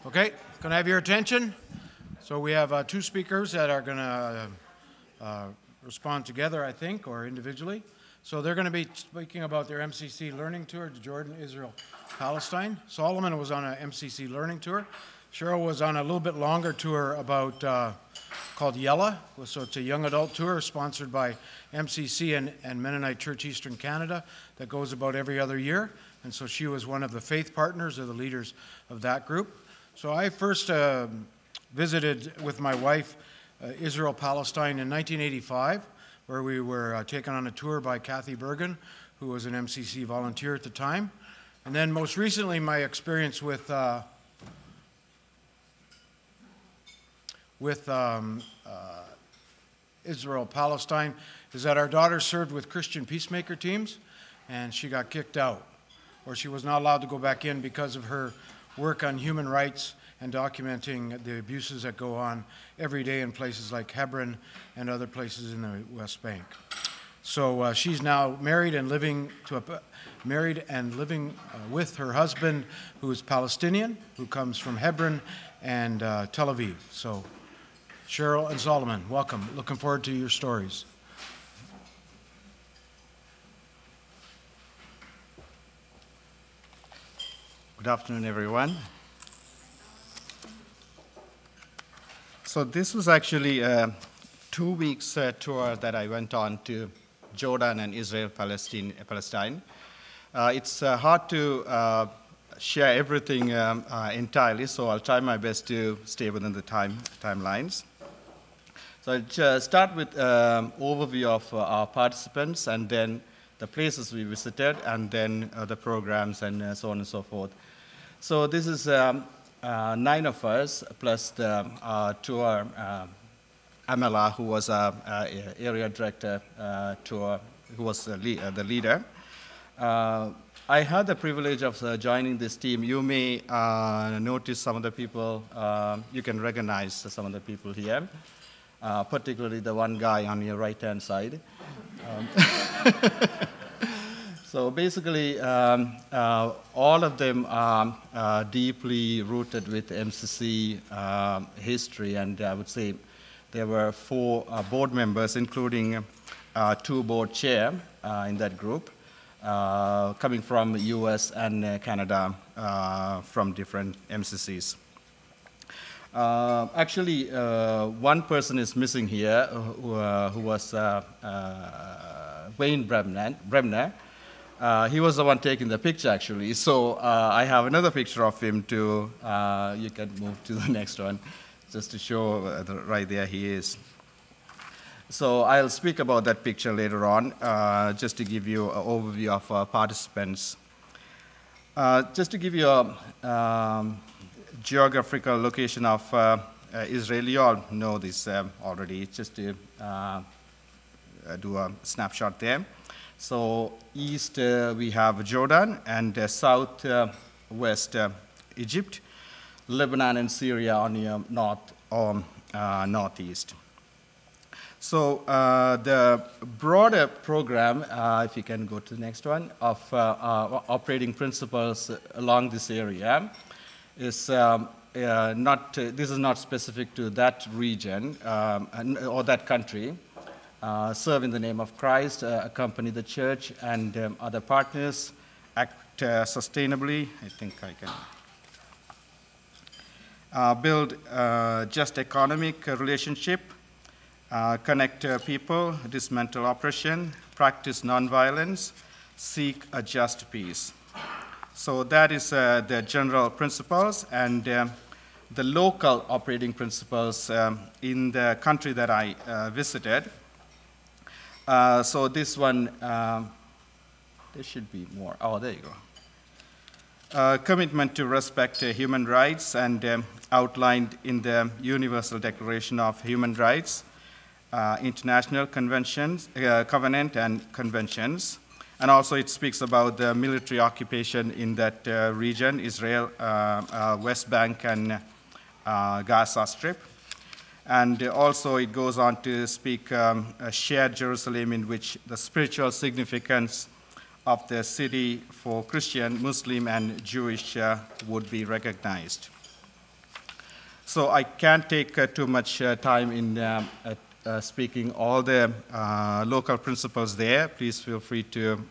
Okay, can I have your attention? So we have two speakers that are going to respond together, I think, or individually. So they're going to be speaking about their MCC learning tour to Jordan, Israel, Palestine. Solomon was on an MCC learning tour. Cheryl was on a little bit longer tour about called Yella. So it's a young adult tour sponsored by MCC and Mennonite Church Eastern Canada that goes about every other year. And so she was one of the faith partners or the leaders of that group. So I first visited with my wife Israel, Palestine in 1985, where we were taken on a tour by Kathy Bergen, who was an MCC volunteer at the time. And then most recently, my experience with Israel, Palestine, is that our daughter served with Christian peacemaker teams, and she got kicked out, or she was not allowed to go back in because of her work on human rights and documenting the abuses that go on every day in places like Hebron and other places in the West Bank. So she's now married and living with her husband, who is Palestinian, who comes from Hebron and Tel Aviv. So Cheryl and Solomon, welcome. Looking forward to your stories. Good afternoon, everyone. So this was actually a 2 weeks tour that I went on to Jordan and Israel, Palestine. It's hard to share everything entirely, so I'll try my best to stay within the timelines. So I'll start with overview of our participants, and then the places we visited, and then the programs, and so on and so forth. So this is 9 of us, plus the tour Amela, who was our area director tour, who was the leader. I had the privilege of joining this team. You may notice some of the people, you can recognize some of the people here, particularly the one guy on your right-hand side. So basically, all of them are deeply rooted with MCC history, and I would say there were 4 board members, including 2 board chair in that group, coming from US and Canada from different MCCs. Actually, one person is missing here, who was Wayne Bremner. He was the one taking the picture, actually. So I have another picture of him too. You can move to the next one, just to show right there he is. So I'll speak about that picture later on, just to give you an overview of participants. Just to give you a geographical location of Israel, you all know this already, just to do a snapshot there. So east we have Jordan, and southwest Egypt, Lebanon and Syria on the north or northeast. So the broader program, if you can go to the next one, of operating principles along this area is this is not specific to that region or that country. Serve in the name of Christ, accompany the church and other partners, act sustainably. I think I can build just economic relationship, connect people, dismantle oppression, practice nonviolence, seek a just peace. So that is the general principles, and the local operating principles in the country that I visited. So this one, there should be more. Oh, there you go. Commitment to respect human rights, and outlined in the Universal Declaration of Human Rights, international conventions, covenant and conventions. And also it speaks about the military occupation in that region, Israel, West Bank, and Gaza Strip. And also it goes on to speak a shared Jerusalem, in which the spiritual significance of the city for Christian, Muslim, and Jewish would be recognized. So I can't take too much time in speaking all the local principals there. Please feel free to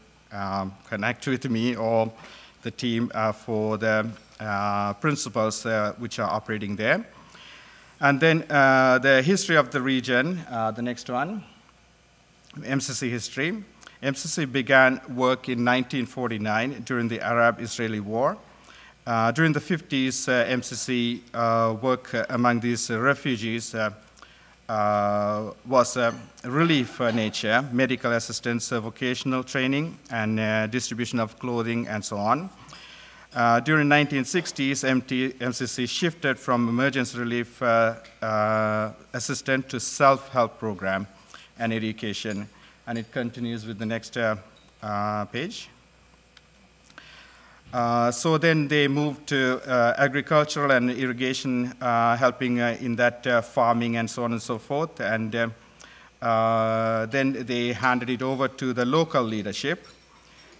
connect with me or the team for the principals which are operating there. And then the history of the region, the next one, MCC history. MCC began work in 1949 during the Arab-Israeli War. During the 50s, MCC work among these refugees was relief nature, medical assistance, vocational training, and distribution of clothing, and so on. During 1960s, MCC shifted from emergency relief assistant to self-help program and education, and it continues with the next page. So then they moved to agricultural and irrigation, helping in that farming and so on and so forth, and then they handed it over to the local leadership.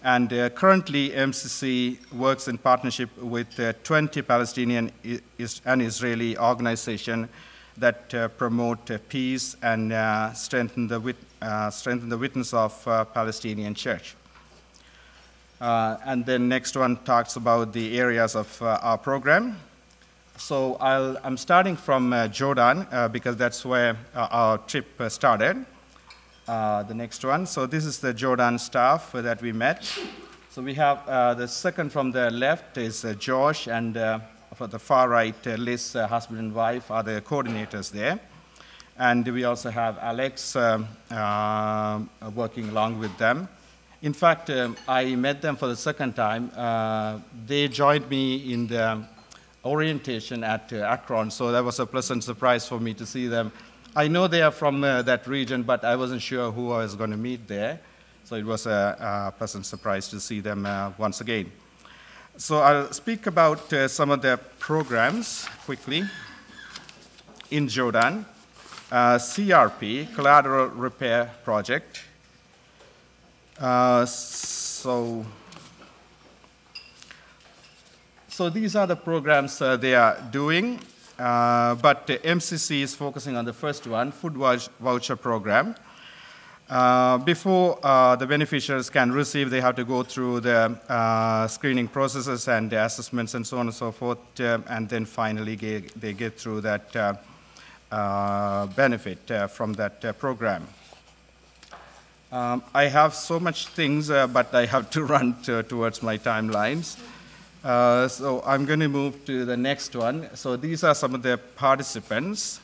And currently, MCC works in partnership with 20 Palestinian and Israeli organizations that promote peace and strengthen the witness of Palestinian church. And then next one talks about the areas of our program. So I'm starting from Jordan because that's where our trip started. The next one. So this is the Jordan staff that we met. So we have the second from the left is Josh, and for the far right, Liz, husband and wife, are the coordinators there. And we also have Alex working along with them. In fact, I met them for the second time. They joined me in the orientation at Akron, so that was a pleasant surprise for me to see them. I know they are from that region, but I wasn't sure who I was going to meet there. So it was a pleasant surprise to see them once again. So I'll speak about some of the programs quickly in Jordan. CRP, Collateral Repair Project. So these are the programs they are doing. But the MCC is focusing on the first one, food voucher program. Before the beneficiaries can receive, they have to go through the screening processes and the assessments and so on and so forth, and then finally they get through that benefit from that program. I have so much things, but I have to run towards my timelines. So I'm going to move to the next one. So these are some of the participants.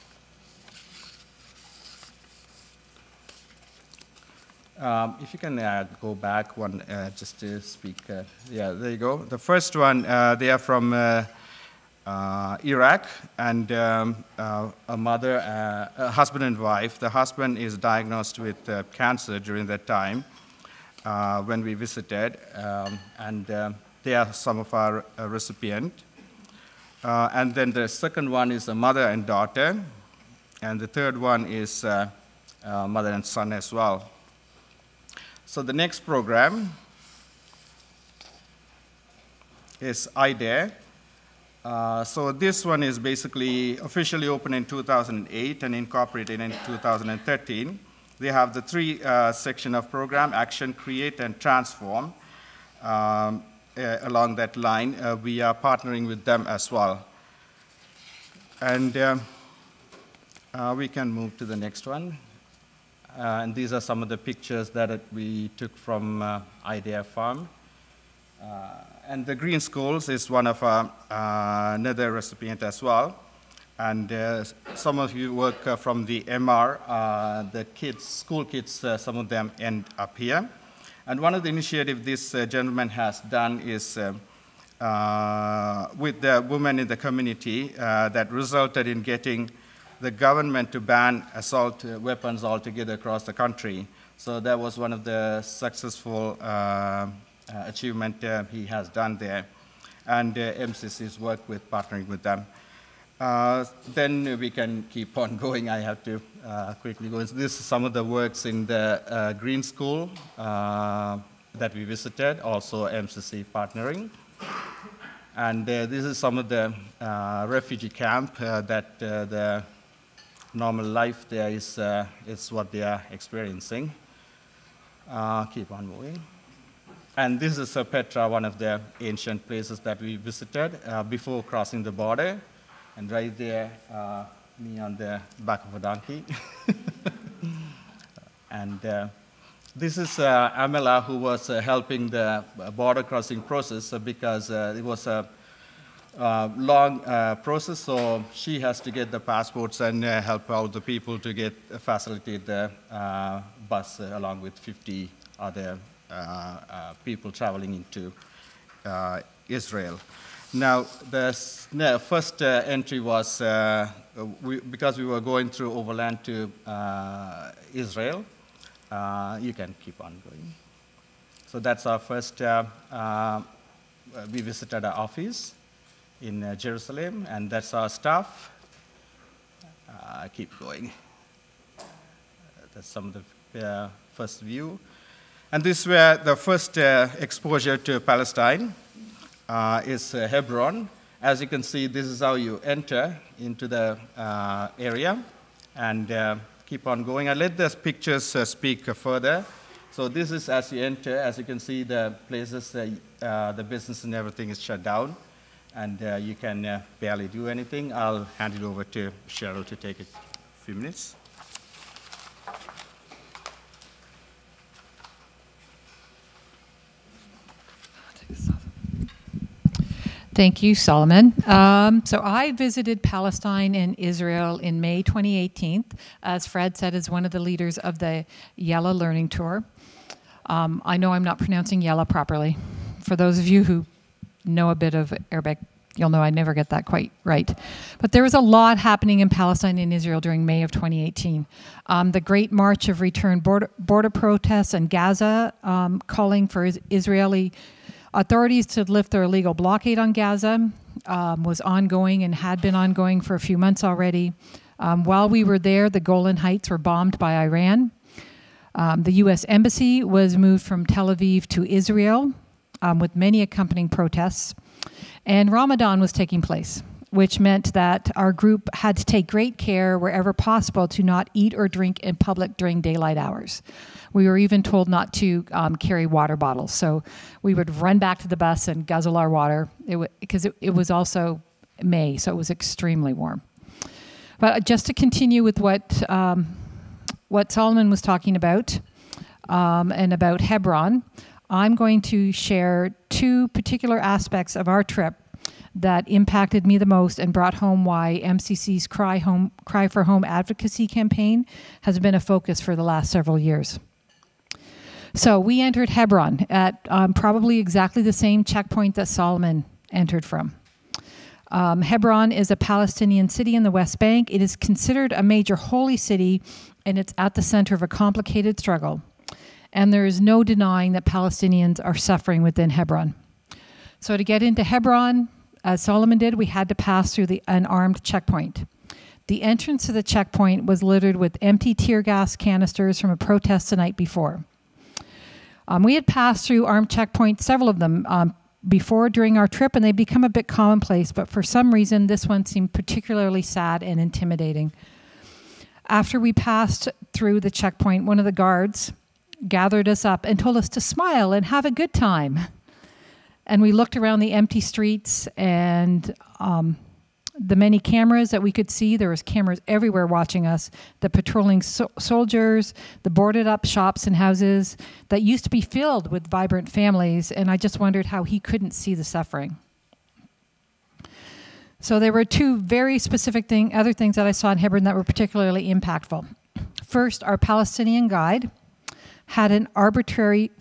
If you can go back one just to speak. Yeah, there you go. The first one, they are from Iraq, and a mother, a husband and wife. The husband is diagnosed with cancer during that time when we visited, and they are some of our recipients. And then the second one is a mother and daughter, and the third one is mother and son as well. So the next program is IDARE. So this one is basically officially opened in 2008 and incorporated in 2013. They have the three section of program: action, create, and transform. Along that line, we are partnering with them as well. And we can move to the next one. And these are some of the pictures that we took from IDEA Farm. And the Green Schools is one of our another recipient as well. And some of you work from the MR, the kids, school kids, some of them end up here. And one of the initiatives this gentleman has done is with the women in the community that resulted in getting the government to ban assault weapons altogether across the country. So that was one of the successful achievement he has done there. And MCC's work with partnering with them. Then we can keep on going. I have to quickly go. This is some of the works in the Green School that we visited, also MCC partnering. And this is some of the refugee camp that the normal life there is what they are experiencing. Keep on moving. And this is Petra, one of the ancient places that we visited before crossing the border. And right there, me on the back of a donkey. And this is Amela, who was helping the border crossing process because it was a long process, so she has to get the passports and help out the people to facilitate the bus along with 50 other people traveling into Israel. Now, the first entry was because we were going through overland to Israel. You can keep on going. So that's our first, we visited our office in Jerusalem, and that's our staff. Keep going. That's some of the first view. And this were the first exposure to Palestine, is Hebron. As you can see, this is how you enter into the area. And keep on going. I'll let the pictures speak further. So this is as you enter. As you can see, the places, the business and everything is shut down. And you can barely do anything. I'll hand it over to Cheryl to take a few minutes. Thank you, Solomon. So I visited Palestine and Israel in May 2018, as Fred said, as one of the leaders of the Yella Learning Tour. I know I'm not pronouncing Yella properly. For those of you who know a bit of Arabic, you'll know I never get that quite right. But there was a lot happening in Palestine and Israel during May of 2018. The Great March of Return border protests in Gaza, calling for Israeli authorities to lift their illegal blockade on Gaza, was ongoing and had been ongoing for a few months already. While we were there, the Golan Heights were bombed by Iran. The U.S. Embassy was moved from Tel Aviv to Israel, with many accompanying protests. And Ramadan was taking place, which meant that our group had to take great care wherever possible to not eat or drink in public during daylight hours. We were even told not to carry water bottles. So we would run back to the bus and guzzle our water because it was also May, so it was extremely warm. But just to continue with what Solomon was talking about and about Hebron, I'm going to share two particular aspects of our trip that impacted me the most and brought home why MCC's Cry for Home advocacy campaign has been a focus for the last several years. So we entered Hebron at probably exactly the same checkpoint that Solomon entered from. Hebron is a Palestinian city in the West Bank. It is considered a major holy city, and it's at the center of a complicated struggle. And there is no denying that Palestinians are suffering within Hebron. So to get into Hebron, as Solomon did, we had to pass through an armed checkpoint. The entrance to the checkpoint was littered with empty tear gas canisters from a protest the night before. We had passed through armed checkpoints, several of them, before during our trip, and they'd become a bit commonplace, but for some reason, this one seemed particularly sad and intimidating. After we passed through the checkpoint, one of the guards gathered us up and told us to smile and have a good time. And we looked around the empty streets and the many cameras that we could see. There was cameras everywhere watching us. The patrolling soldiers, the boarded up shops and houses that used to be filled with vibrant families. And I just wondered how he couldn't see the suffering. So there were two very specific other things that I saw in Hebron that were particularly impactful. First, our Palestinian guide had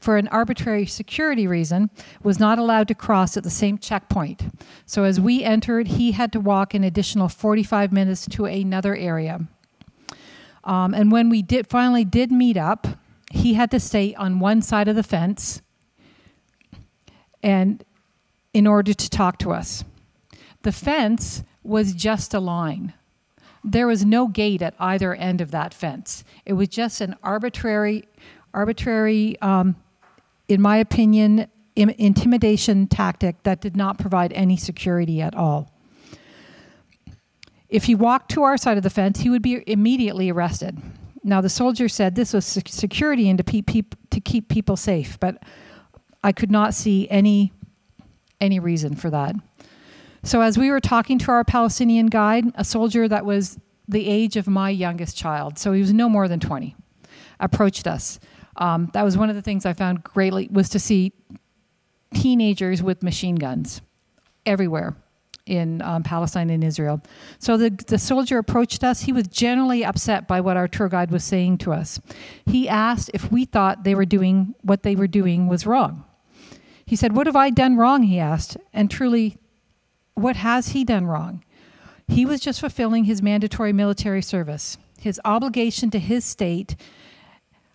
for an arbitrary security reason, was not allowed to cross at the same checkpoint. So as we entered, he had to walk an additional 45 minutes to another area. And when we finally did meet up, he had to stay on one side of the fence and in order to talk to us. The fence was just a line. There was no gate at either end of that fence. It was just an arbitrary, in my opinion, intimidation tactic that did not provide any security at all. If he walked to our side of the fence, he would be immediately arrested. Now, the soldier said this was security and to keep people safe, but I could not see any reason for that. So as we were talking to our Palestinian guide, a soldier that was the age of my youngest child, so he was no more than 20, approached us. That was one of the things I found greatly, was to see teenagers with machine guns everywhere in Palestine and Israel. So the soldier approached us. He was generally upset by what our tour guide was saying to us. He asked if we thought what they were doing was wrong. He said, "What have I done wrong?" he asked. And truly, what has he done wrong? He was just fulfilling his mandatory military service, his obligation to his state,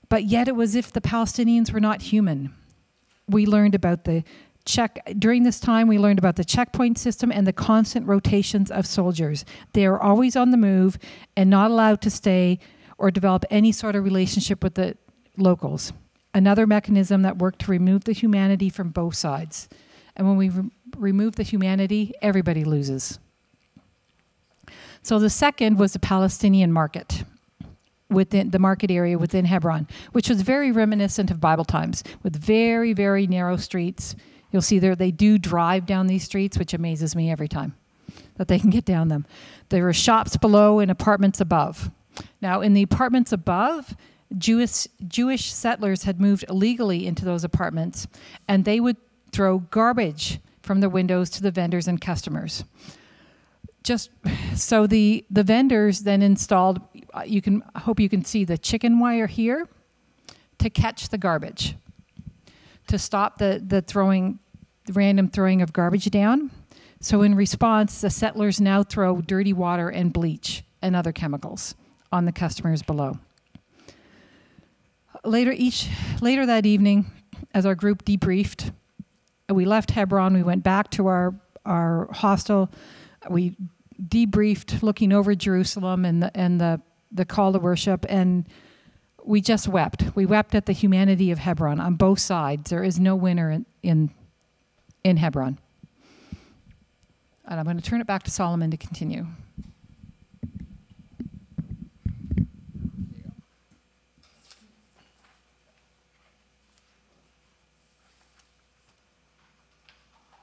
but yet it was as if the Palestinians were not human. We learned about during this time, we learned about the checkpoint system and the constant rotations of soldiers. They are always on the move and not allowed to stay or develop any sort of relationship with the locals. Another mechanism that worked to remove the humanity from both sides. And when we remove the humanity, everybody loses. So the second was the Palestinian market, within the market area within Hebron, which was very reminiscent of Bible times, with very, very narrow streets. You'll see there they do drive down these streets, which amazes me every time that they can get down them. There were shops below and apartments above. Now, in the apartments above, Jewish settlers had moved illegally into those apartments, and they would throw garbage from the windows to the vendors and customers. So the vendors then installed, I hope you can see the chicken wire here, to catch the garbage, to stop the random throwing of garbage down. So in response, the settlers now throw dirty water and bleach and other chemicals on the customers below. Later that evening, as our group debriefed, we left Hebron, we went back to our hostel, we debriefed looking over Jerusalem and the call to worship, and we just wept. We wept at the humanity of Hebron on both sides. There is no winner in Hebron. And I'm going to turn it back to Solomon to continue.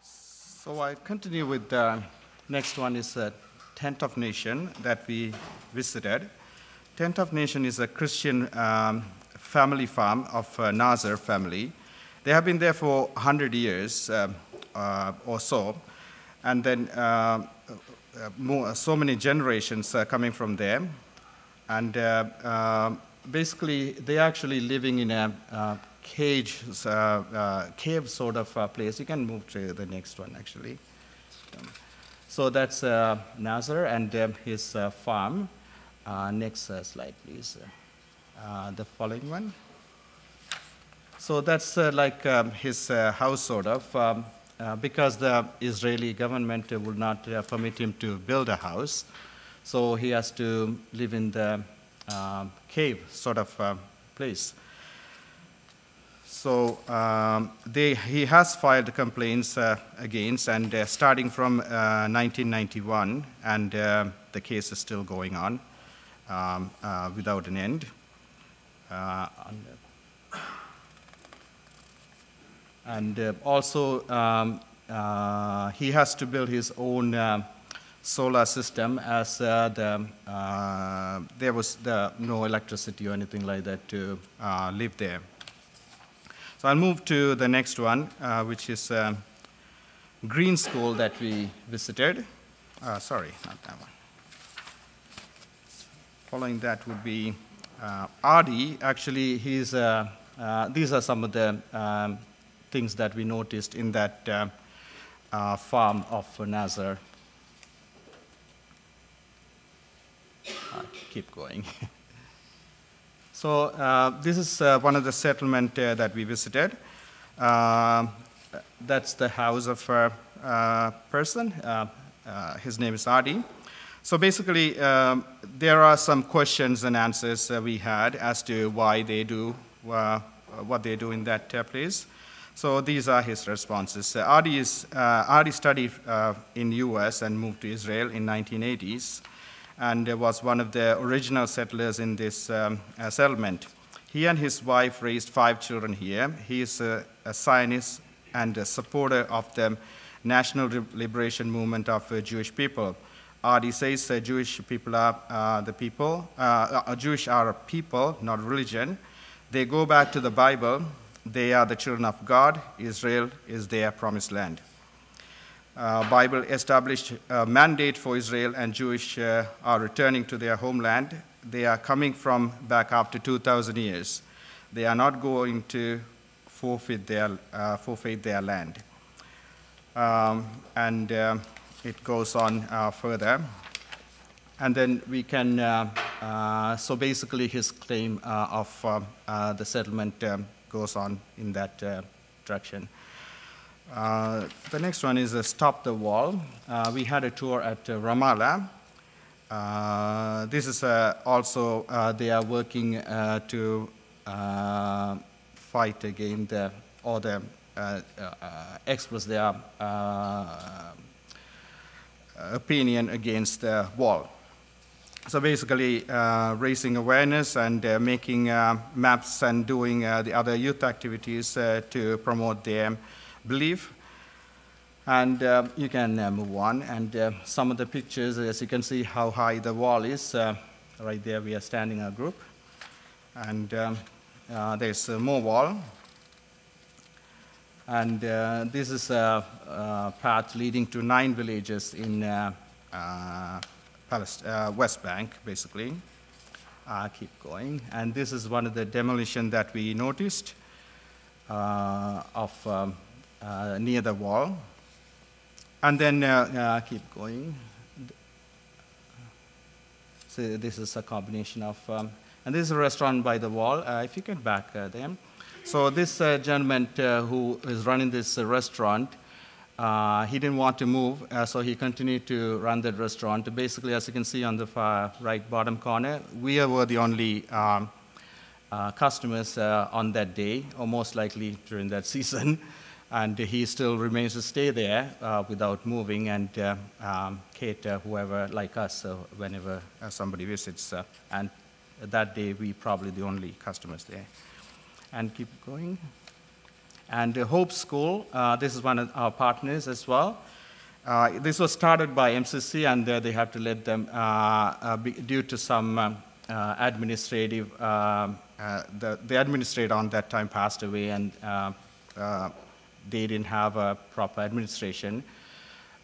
So I continue with the next one is Tent of Nation that we visited. Tent of Nation is a Christian family farm of Nasser family. They have been there for 100 years or so, and then so many generations coming from there. And basically, they're actually living in a cave sort of place. You can move to the next one, actually. So that's Nasser and his farm. Next slide, please. The following one. So that's like his house, sort of, because the Israeli government would not permit him to build a house. So he has to live in the cave sort of place. So he has filed complaints against, and starting from 1991, and the case is still going on without an end. And also, he has to build his own solar system, as there was no electricity or anything like that to live there. So I'll move to the next one, which is Green School that we visited. Sorry, not that one. Following that would be Adi. Actually, these are some of the things that we noticed in that farm of Nasser. Keep going. So this is one of the settlement that we visited. That's the house of a person. His name is Adi. So basically, there are some questions and answers we had as to why they do what they do in that place. So these are his responses. Adi studied in US and moved to Israel in 1980s, and was one of the original settlers in this settlement. He and his wife raised 5 children here. He is a Zionist and a supporter of the National Liberation Movement of Jewish people. Adi says Jewish people are the people. Jewish are a people, not religion. They go back to the Bible. They are the children of God. Israel is their promised land. Bible established a mandate for Israel, and Jewish are returning to their homeland. They are coming from back after 2,000 years. They are not going to forfeit their land. It goes on further. And then we can, so basically his claim of the settlement goes on in that direction. The next one is Stop the Wall. We had a tour at Ramallah. This is also, they are working to fight against express their opinion against the wall. So basically, raising awareness and making maps and doing the other youth activities to promote their belief. And you can move on. And some of the pictures, as you can see how high the wall is. Right there, we are standing a group. And there's more wall. And this is a path leading to 9 villages in West Bank, basically. Keep going. And this is one of the demolition that we noticed of near the wall. And then keep going. So this is a combination of, and this is a restaurant by the wall. If you can back them. So this gentleman who is running this restaurant, he didn't want to move, so he continued to run that restaurant. Basically, as you can see on the far right bottom corner, we were the only customers on that day, or most likely during that season. And he still remains to stay there without moving and cater whoever like us whenever somebody visits. And that day, we probably the only customers there. And keep going. And Hope School, this is one of our partners as well. This was started by MCC, and they have to let them, due to some administrative, the administrator on that time passed away, and they didn't have a proper administration.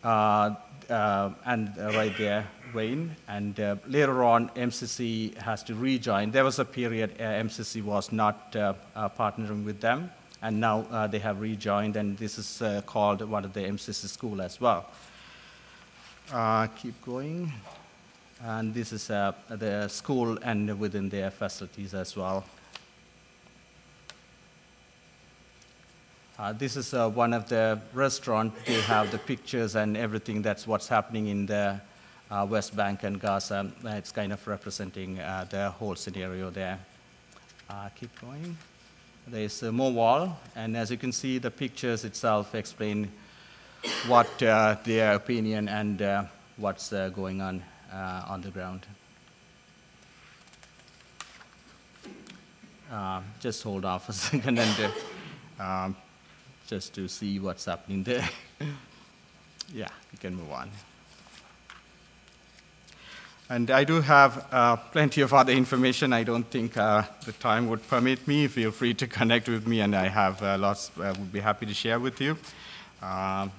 And right there, Wayne. And later on, MCC has to rejoin. There was a period MCC was not partnering with them, and now they have rejoined, and this is called one of the MCC school as well. Keep going. And this is the school and within their facilities as well. This is one of the restaurants. They have the pictures and everything. That's what's happening in the West Bank and Gaza. It's kind of representing the whole scenario there. Keep going. There's more wall, and as you can see, the pictures itself explain what their opinion and what's going on the ground. Just hold off a second and just to see what's happening there. Yeah, you can move on. And I do have plenty of other information. I don't think the time would permit me. Feel free to connect with me, and I have lots would be happy to share with you. Yeah.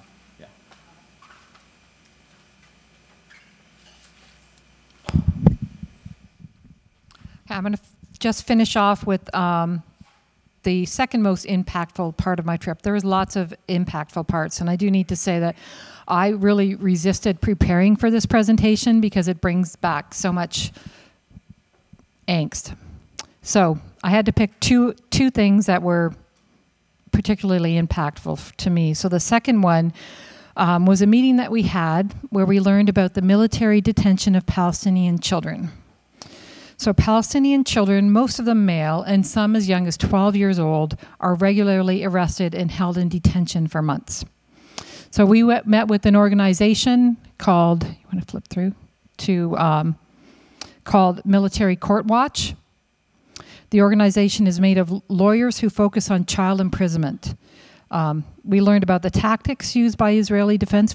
I'm going to just finish off with the second most impactful part of my trip. There was lots of impactful parts, and I do need to say that I really resisted preparing for this presentation because it brings back so much angst. So I had to pick two things that were particularly impactful to me. So the second one was a meeting that we had where we learned about the military detention of Palestinian children. So Palestinian children, most of them male, and some as young as 12 years old, are regularly arrested and held in detention for months. So we met with an organization called, you want to flip through, called Military Court Watch. The organization is made of lawyers who focus on child imprisonment. We learned about the tactics used by Israeli defense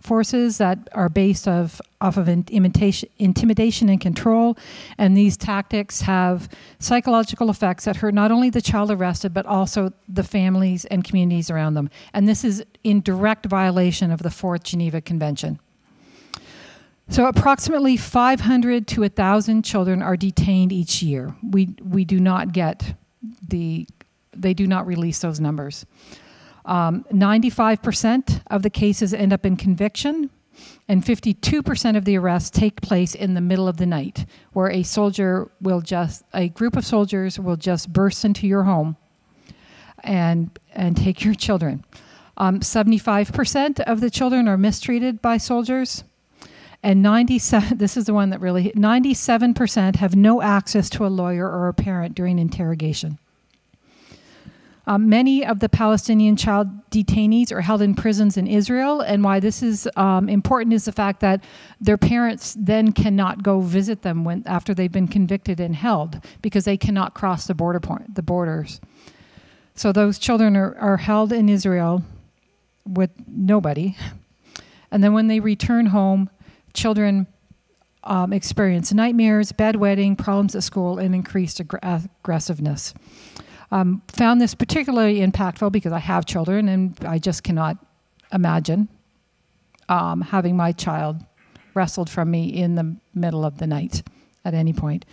forces that are based off of intimidation and control, and these tactics have psychological effects that hurt not only the child arrested, but also the families and communities around them. And this is in direct violation of the Fourth Geneva Convention. So approximately 500 to 1,000 children are detained each year. We do not get they do not release those numbers. 95% of the cases end up in conviction, and 52% of the arrests take place in the middle of the night, where a group of soldiers will just burst into your home and take your children. 75% of the children are mistreated by soldiers, and 97% have no access to a lawyer or a parent during interrogation. Many of the Palestinian child detainees are held in prisons in Israel, and why this is important is the fact that their parents then cannot go visit them after they've been convicted and held, because they cannot cross the borders. So those children are held in Israel with nobody, and then when they return home, children experience nightmares, bedwetting, problems at school, and increased aggressiveness. Found this particularly impactful because I have children, and I just cannot imagine having my child wrestled from me in the middle of the night at any point.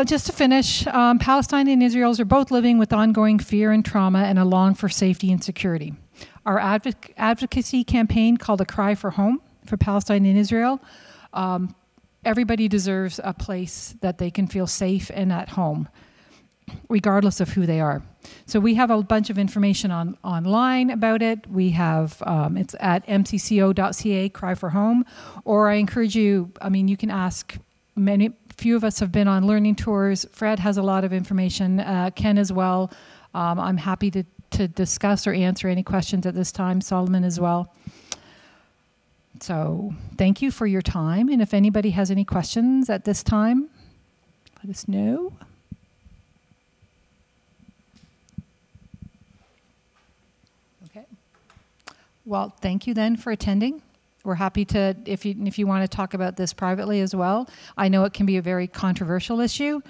Just to finish, Palestine and Israel are both living with ongoing fear and trauma and a long for safety and security. Our advocacy campaign called A Cry for Home for Palestine and Israel. Everybody deserves a place that they can feel safe and at home, regardless of who they are. So we have a bunch of information online about it. We have, it's at mcco.ca, Cry for Home, or I encourage you, you can ask, few of us have been on learning tours. Fred has a lot of information, Ken as well. I'm happy to discuss or answer any questions at this time, Solomon as well. So thank you for your time, and if anybody has any questions at this time, let us know. Well, thank you then for attending. We're happy to, if you want to talk about this privately as well. I know it can be a very controversial issue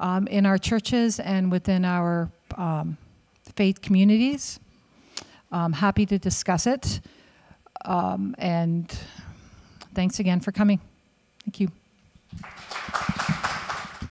in our churches and within our faith communities. Happy to discuss it. And thanks again for coming. Thank you.